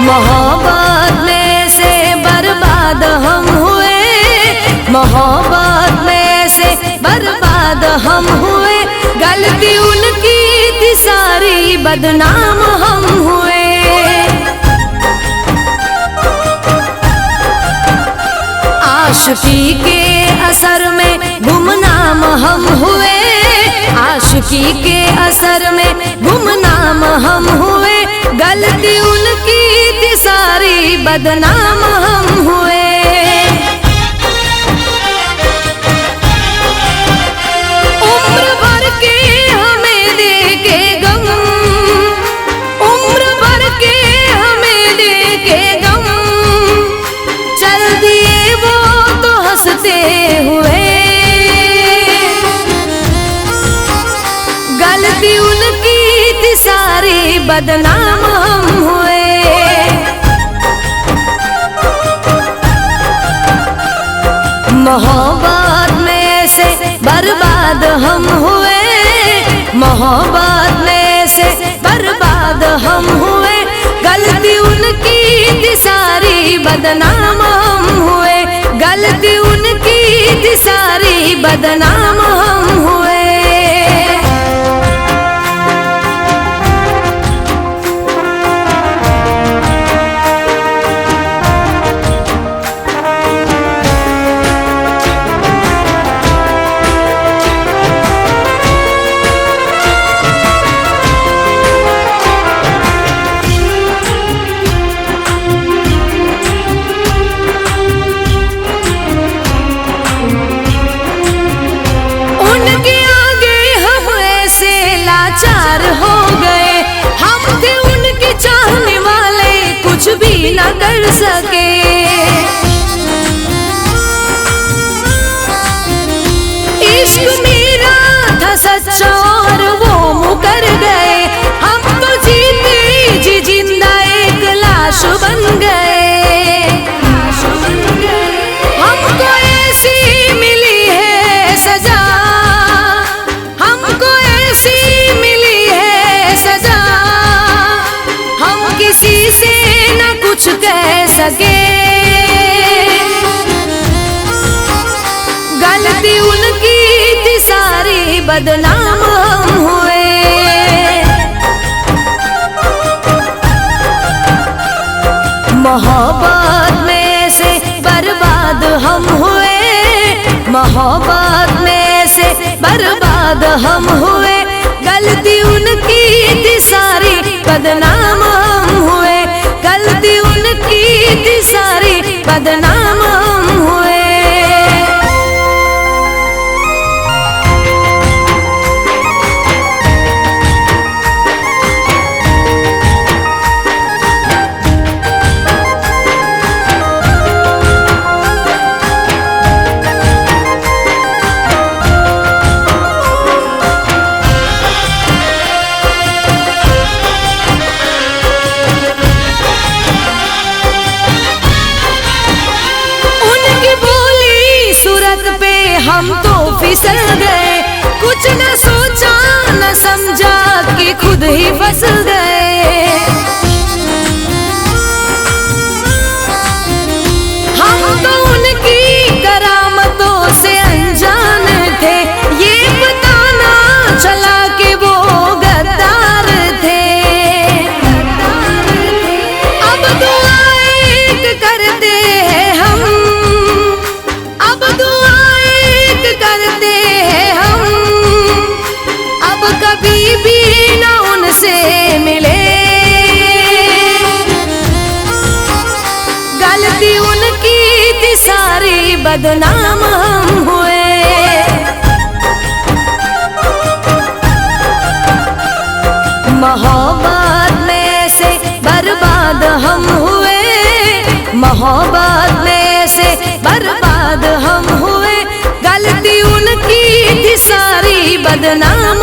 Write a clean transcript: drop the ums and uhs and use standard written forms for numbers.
मोहब्बत में से बर्बाद हम हुए, मोहब्बत में से बर्बाद हम हुए। गलती उनकी थी सारी, बदनाम हम हुए। आशिकी के असर में गुमनाम हम हुए, आशिकी के असर में गुमनाम हम हुए। गलती उनकी थी सारी, बदनाम हम हुए। उम्र भर के हमें दे के गम, उम्र भर के हमें दे के गम, चल दिए वो तो हंसते हुए। गलती उनकी थी सारी, बदनाम हम हुए। मोहब्बत में से बर्बाद हम हुए, मोहब्बत में से बर्बाद हम हुए। गलती उनकी थी सारी, बदनाम हम हुए। गलती उनकी थी सारी, बदनाम हम हुए। लाचार हो गए हम, थे उनके चाहने वाले, कुछ भी ना कर सके। इश्क मेरा था सच्चा और वो मुकर गए। हम तो जीते जी जिंदा एक लाश बन गए। हमको ऐसी मिली है सजा, हमको ऐसी मिली है सजा, हम किसी से न कुछ कह सके। गलती उनकी थी सारी, बदनाम हम हुए। मोहब्बत में से बर्बाद हम हुए, मोहब्बत में से बर्बाद हम हुए। गलती उनकी थी सारी, बदनाम हम हुए। गलती उनकी थी सारी, बदनाम हम हुए। हम तो फिसल गए, कुछ न सोचा न समझा कि खुद ही फंस गए। हम तो उनकी करामतों से अनजान थे, ये पता ना चला कि वो गद्दार थे। अब दुआ एक करते हैं हम, अब दुआ करते हैं हम, अब कभी भी ना उनसे मिले। गलती उनकी थी सारी, बदनाम हम हुए। मोहब्बत में से बर्बाद हम हुए, मोहब्बत में से बर्बाद हम हुए। गलती उनकी थी सारी, बदनाम